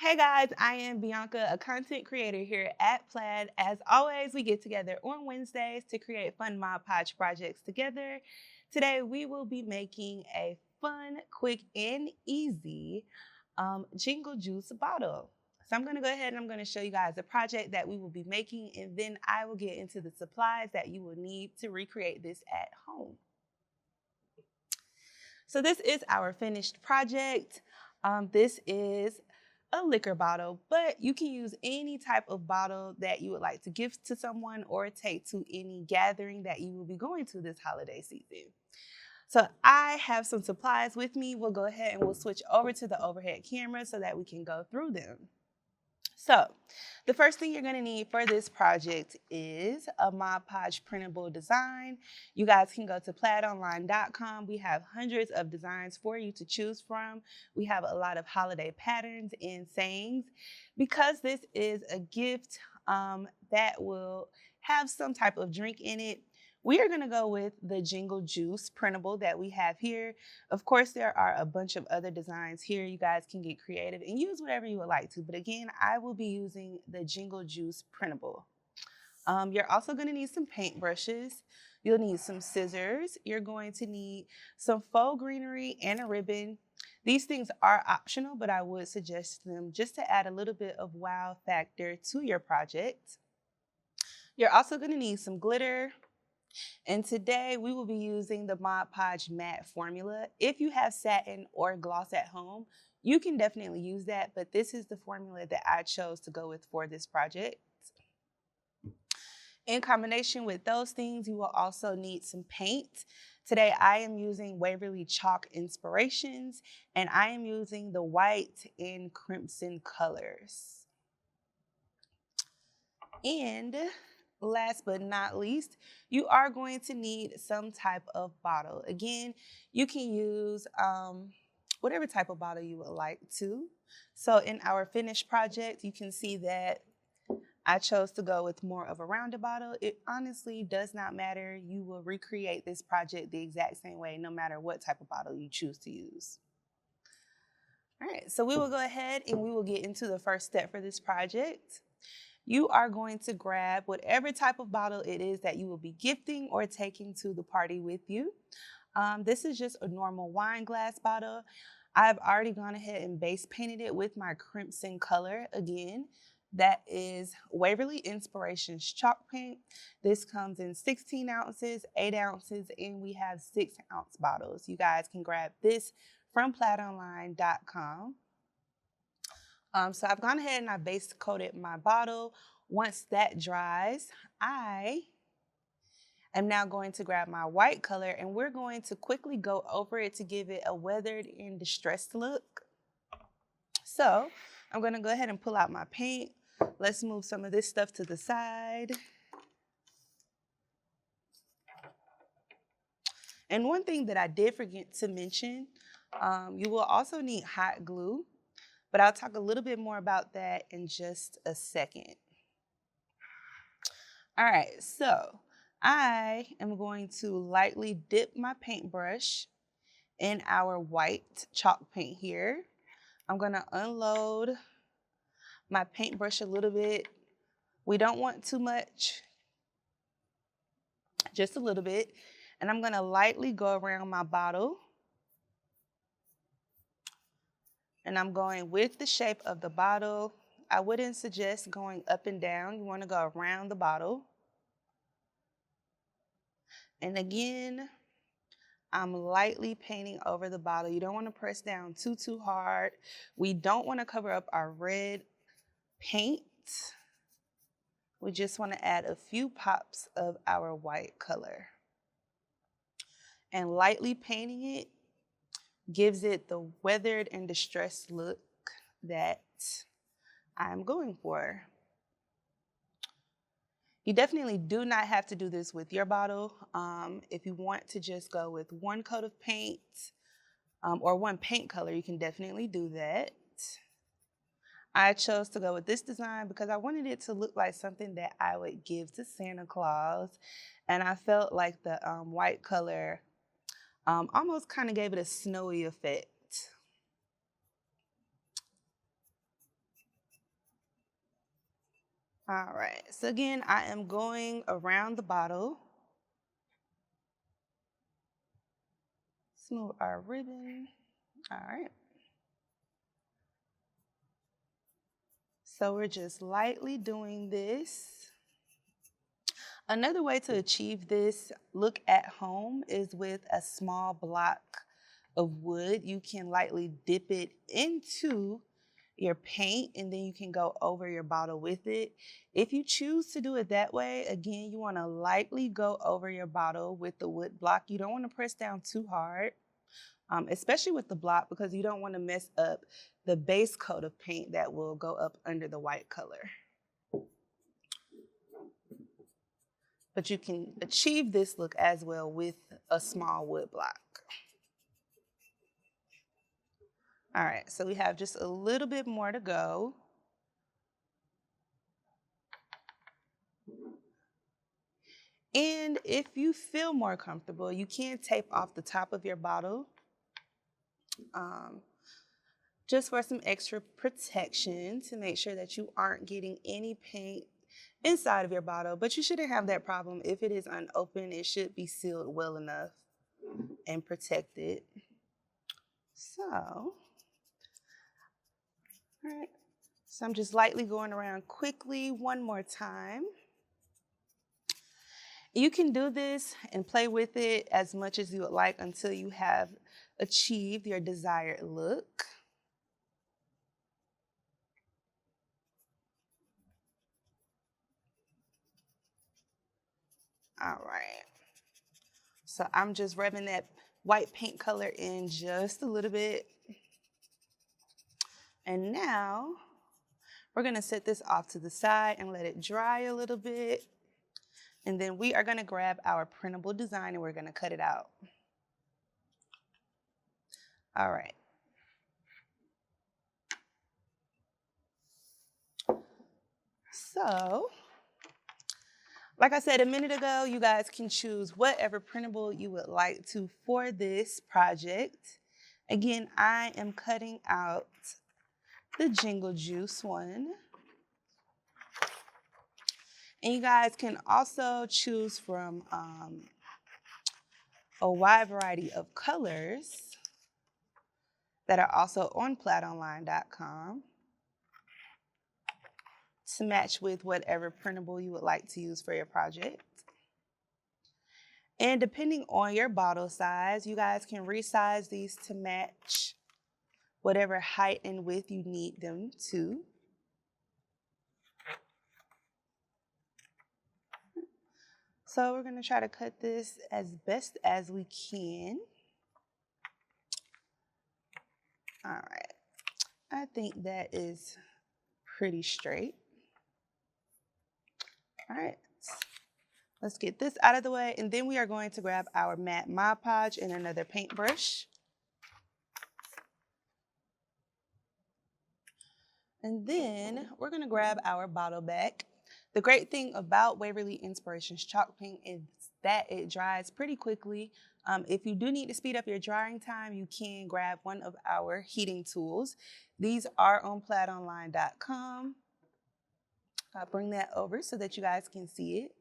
Hey guys, I am Bianca, a content creator here at Plaid. As always, we get together on Wednesdays to create fun Mod Podge projects together. Today, we will be making a fun, quick, and easy jingle juice bottle. So I'm going to go ahead and I'm going to show you guys the project that we will be making, and then I will get into the supplies that you will need to recreate this at home. So this is our finished project. This is a liquor bottle, but you can use any type of bottle that you would like to gift to someone or take to any gathering that you will be going to this holiday season. So I have some supplies with me. We'll go ahead and we'll switch over to the overhead camera so that we can go through them. So the first thing you're going to need for this project is a Mod Podge printable design. You guys can go to plaidonline.com. We have hundreds of designs for you to choose from. We have a lot of holiday patterns and sayings. Because this is a gift that will have some type of drink in it, we are going to go with the Jingle Juice printable that we have here. Of course, there are a bunch of other designs here. You guys can get creative and use whatever you would like to. But again, I will be using the Jingle Juice printable. You're also going to need some paint brushes. You'll need some scissors. You're going to need some faux greenery and a ribbon. These things are optional, but I would suggest them just to add a little bit of wow factor to your project. You're also going to need some glitter. And today we will be using the Mod Podge Matte Formula. If you have satin or gloss at home, you can definitely use that, but this is the formula that I chose to go with for this project. In combination with those things, you will also need some paint. Today I am using Waverly Chalk Inspirations, and I am using the white and crimson colors. And last but not least, you are going to need some type of bottle. Again, you can use whatever type of bottle you would like to. So in our finished project, you can see that I chose to go with more of a rounded bottle. It honestly does not matter. You will recreate this project the exact same way, no matter what type of bottle you choose to use. All right, so we will go ahead and we will get into the first step for this project. You are going to grab whatever type of bottle it is that you will be gifting or taking to the party with you. This is just a normal wine glass bottle. I've already gone ahead and base painted it with my crimson color. Again, that is Waverly Inspirations chalk paint. This comes in 16 ounces, 8 ounces, and we have 6-ounce bottles. You guys can grab this from plaidonline.com. So I've gone ahead and I base coated my bottle. Once that dries, I am now going to grab my white color and we're going to quickly go over it to give it a weathered and distressed look. So I'm going to go ahead and pull out my paint. Let's move some of this stuff to the side. And one thing that I did forget to mention, you will also need hot glue. But I'll talk a little bit more about that in just a second. All right, so I am going to lightly dip my paintbrush in our white chalk paint here. I'm gonna unload my paintbrush a little bit. We don't want too much, just a little bit. And I'm gonna lightly go around my bottle. And I'm going with the shape of the bottle. I wouldn't suggest going up and down. You want to go around the bottle. And again, I'm lightly painting over the bottle. You don't want to press down too hard. We don't want to cover up our red paint. We just want to add a few pops of our white color. And lightly painting it gives it the weathered and distressed look that I'm going for. You definitely do not have to do this with your bottle. If you want to just go with one coat of paint or one paint color, you can definitely do that. I chose to go with this design because I wanted it to look like something that I would give to Santa Claus. And I felt like the white color almost kind of gave it a snowy effect. All right, so again, I am going around the bottle. Smooth our ribbon. All right. So we're just lightly doing this. Another way to achieve this look at home is with a small block of wood. You can lightly dip it into your paint and then you can go over your bottle with it. If you choose to do it that way, again, you want to lightly go over your bottle with the wood block. You don't want to press down too hard, especially with the block, because you don't want to mess up the base coat of paint that will go up under the white color. But you can achieve this look as well with a small wood block. All right, so we have just a little bit more to go. And if you feel more comfortable, you can tape off the top of your bottle just for some extra protection to make sure that you aren't getting any paint inside of your bottle. But you shouldn't have that problem. If it is unopened, it should be sealed well enough and protected. So, all right. So I'm just lightly going around quickly one more time. You can do this and play with it as much as you would like until you have achieved your desired look. All right. So I'm just rubbing that white paint color in just a little bit. And now we're going to set this off to the side and let it dry a little bit. And then we are going to grab our printable design and we're going to cut it out. All right. So, like I said a minute ago, you guys can choose whatever printable you would like to for this project. Again, I am cutting out the Jingle Juice one. And you guys can also choose from a wide variety of colors that are also on plaidonline.com to match with whatever printable you would like to use for your project. And depending on your bottle size, you guys can resize these to match whatever height and width you need them to. So we're going to try to cut this as best as we can. All right. I think that is pretty straight. All right. Let's get this out of the way, and then we are going to grab our matte Mod Podge and another paintbrush. And then we're going to grab our bottle back. The great thing about Waverly Inspirations chalk paint is that it dries pretty quickly. If you do need to speed up your drying time, you can grab one of our heating tools. These are on plaidonline.com. I'll bring that over so that you guys can see it.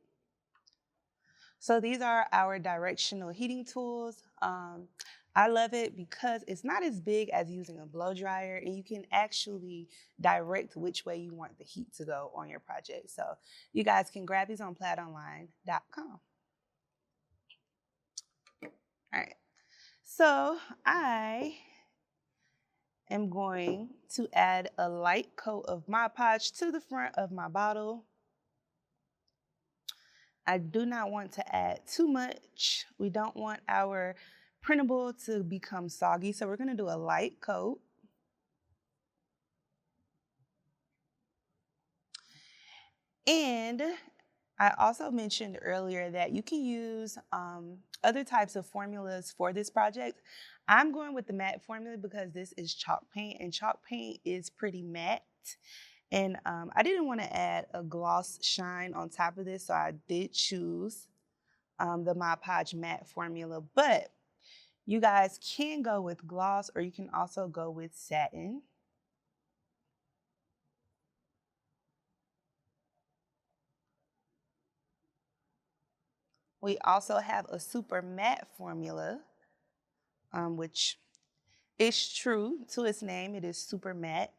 So these are our directional heating tools. I love it because it's not as big as using a blow dryer, and you can actually direct which way you want the heat to go on your project. So you guys can grab these on plaidonline.com. All right. So I am going to add a light coat of Mod Podge to the front of my bottle. I do not want to add too much. We don't want our printable to become soggy, so we're going to do a light coat. And I also mentioned earlier that you can use other types of formulas for this project. I'm going with the matte formula because this is chalk paint, and chalk paint is pretty matte. And I didn't want to add a gloss shine on top of this, so I did choose the Mod Podge Matte Formula. But you guys can go with gloss, or you can also go with satin. We also have a super matte formula, which is true to its name. It is super matte.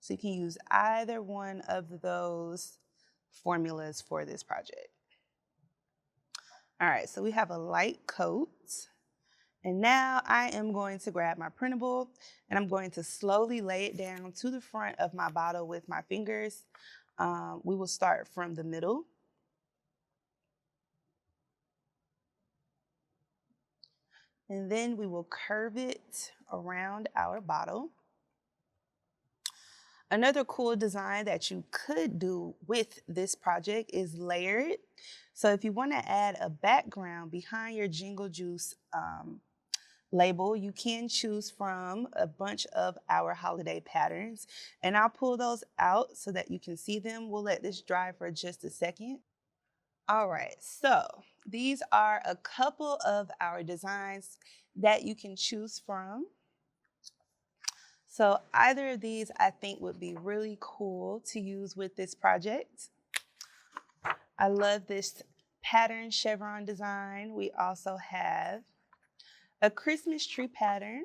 So you can use either one of those formulas for this project. All right, so we have a light coat. And now I am going to grab my printable and I'm going to slowly lay it down to the front of my bottle with my fingers. We will start from the middle. And then we will curve it around our bottle. Another cool design that you could do with this project is layer it. So if you want to add a background behind your Jingle Juice label, you can choose from a bunch of our holiday patterns. And I'll pull those out so that you can see them. We'll let this dry for just a second. All right, so these are a couple of our designs that you can choose from. So either of these I think would be really cool to use with this project. I love this pattern chevron design. We also have a Christmas tree pattern.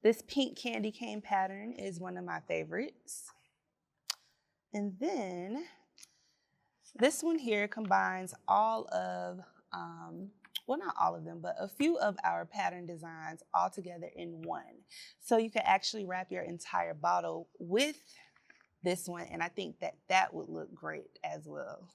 This pink candy cane pattern is one of my favorites. And then this one here combines all of, well, not all of them, but a few of our pattern designs all together in one. So you can actually wrap your entire bottle with this one, and I think that that would look great as well.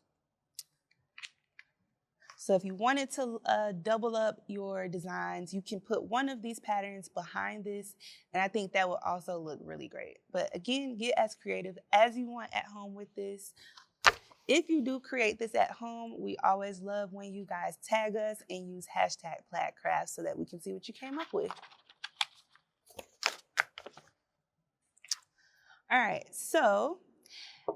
So if you wanted to double up your designs, you can put one of these patterns behind this, and I think that will also look really great. But again, get as creative as you want at home with this. If you do create this at home, we always love when you guys tag us and use #PlaidCraft so that we can see what you came up with. All right, so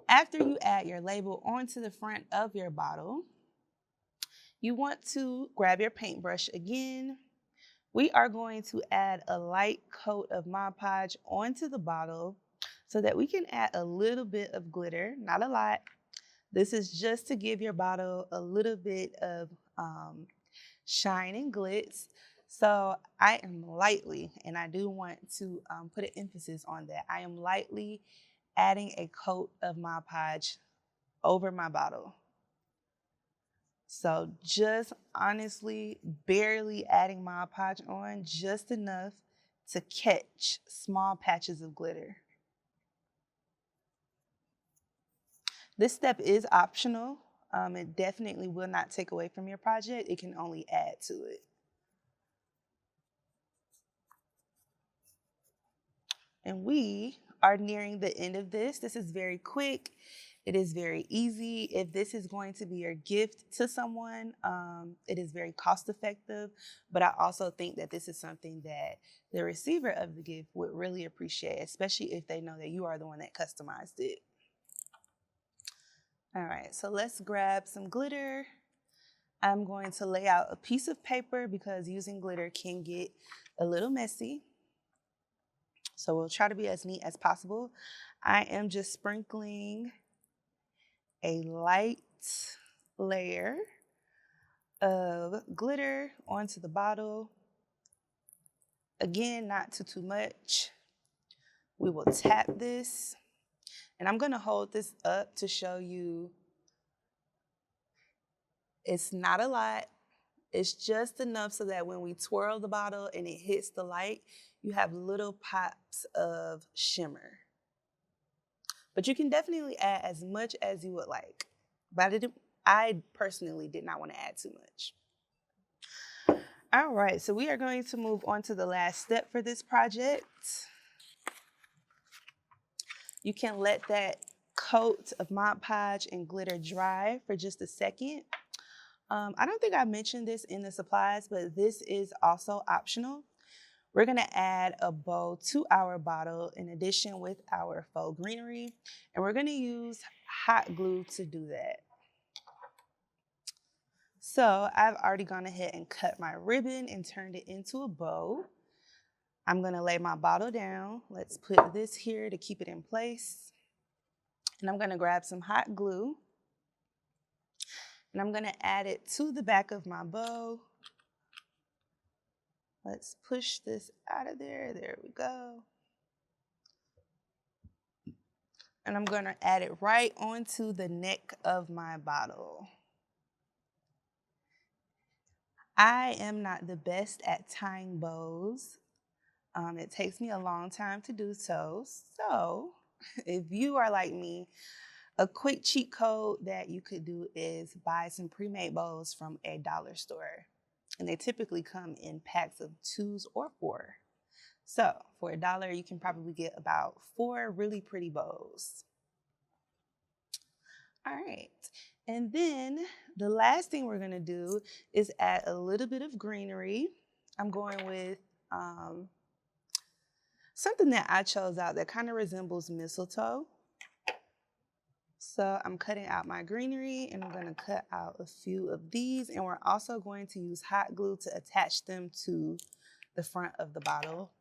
after you add your label onto the front of your bottle, you want to grab your paintbrush again. We are going to add a light coat of Mod Podge onto the bottle so that we can add a little bit of glitter, not a lot. This is just to give your bottle a little bit of shine and glitz. So I am lightly, and I do want to put an emphasis on that, I am lightly adding a coat of Mod Podge over my bottle. So just honestly barely adding Mod Podge on, just enough to catch small patches of glitter. This step is optional. It definitely will not take away from your project. It can only add to it. And we are nearing the end of this. This is very quick. It is very easy. If this is going to be your gift to someone, it is very cost effective. But I also think that this is something that the receiver of the gift would really appreciate, especially if they know that you are the one that customized it. All right, so let's grab some glitter. I'm going to lay out a piece of paper because using glitter can get a little messy. So we'll try to be as neat as possible. I am just sprinkling a light layer of glitter onto the bottle. Again, not too much. We will tap this. And I'm gonna hold this up to show you it's not a lot. It's just enough so that when we twirl the bottle and it hits the light, you have little pops of shimmer. But you can definitely add as much as you would like. But I personally did not want to add too much. All right, so we are going to move on to the last step for this project. You can let that coat of Mod Podge and glitter dry for just a second. I don't think I mentioned this in the supplies, but this is also optional. We're gonna add a bow to our bottle in addition with our faux greenery, and we're gonna use hot glue to do that. So I've already gone ahead and cut my ribbon and turned it into a bow. I'm gonna lay my bottle down. Let's put this here to keep it in place. And I'm gonna grab some hot glue and I'm gonna add it to the back of my bow. Let's push this out of there. There we go. And I'm gonna add it right onto the neck of my bottle. I am not the best at tying bows. It takes me a long time to do so. So if you are like me, a quick cheat code that you could do is buy some pre-made bows from a dollar store. And they typically come in packs of 2s or 4. So for $1, you can probably get about 4 really pretty bows. All right. And then the last thing we're gonna do is add a little bit of greenery. I'm going with something that I chose out that kind of resembles mistletoe. So I'm cutting out my greenery and I'm gonna cut out a few of these, and we're also going to use hot glue to attach them to the front of the bottle.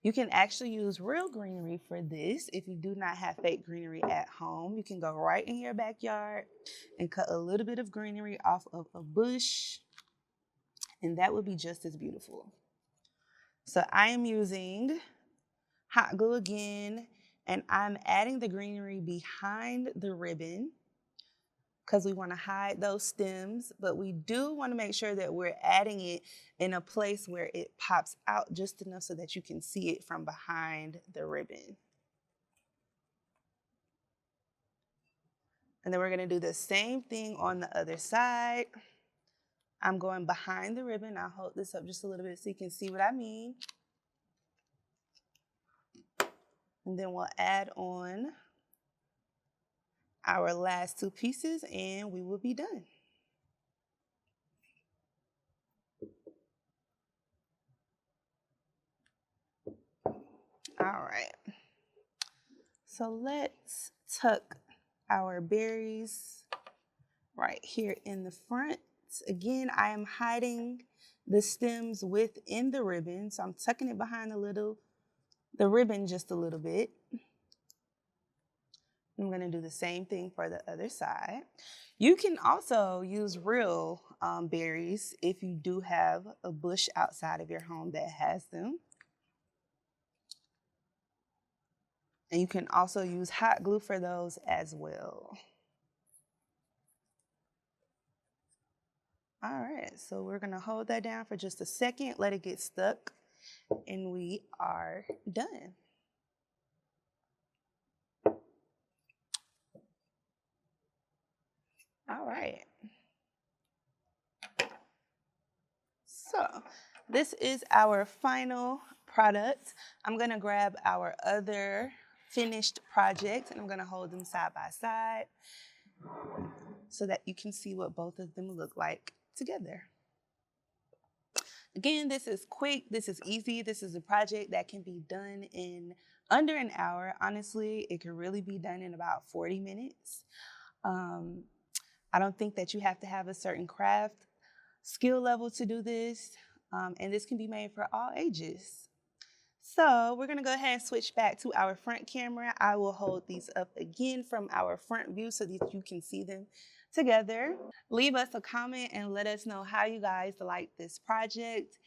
You can actually use real greenery for this. If you do not have fake greenery at home, you can go right in your backyard and cut a little bit of greenery off of a bush, and that would be just as beautiful. So I am using hot glue again, and I'm adding the greenery behind the ribbon because we want to hide those stems, but we do want to make sure that we're adding it in a place where it pops out just enough so that you can see it from behind the ribbon. And then we're going to do the same thing on the other side. I'm going behind the ribbon. I'll hold this up just a little bit so you can see what I mean. And then we'll add on our last 2 pieces and we will be done. All right. So let's tuck our berries right here in the front. Again, I am hiding the stems within the ribbon. So I'm tucking it behind the ribbon just a little bit. I'm going to do the same thing for the other side. You can also use real berries if you do have a bush outside of your home that has them. And you can also use hot glue for those as well. All right, so we're going to hold that down for just a second, let it get stuck, and we are done. All right. So this is our final product. I'm going to grab our other finished project and I'm going to hold them side by side so that you can see what both of them look like together. Again, this is quick, this is easy, this is a project that can be done in under an hour. Honestly, it can really be done in about 40 minutes. I don't think that you have to have a certain craft skill level to do this, and this can be made for all ages. So we're gonna go ahead and switch back to our front camera. I will hold these up again from our front view so that you can see them together. Leave us a comment and let us know how you guys like this project.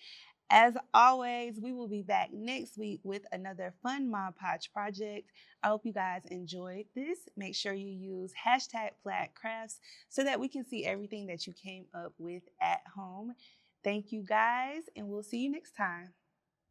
As always, we will be back next week with another fun Mod Podge project. I hope you guys enjoyed this. Make sure you use #PlaidCrafts so that we can see everything that you came up with at home. Thank you guys, and we'll see you next time.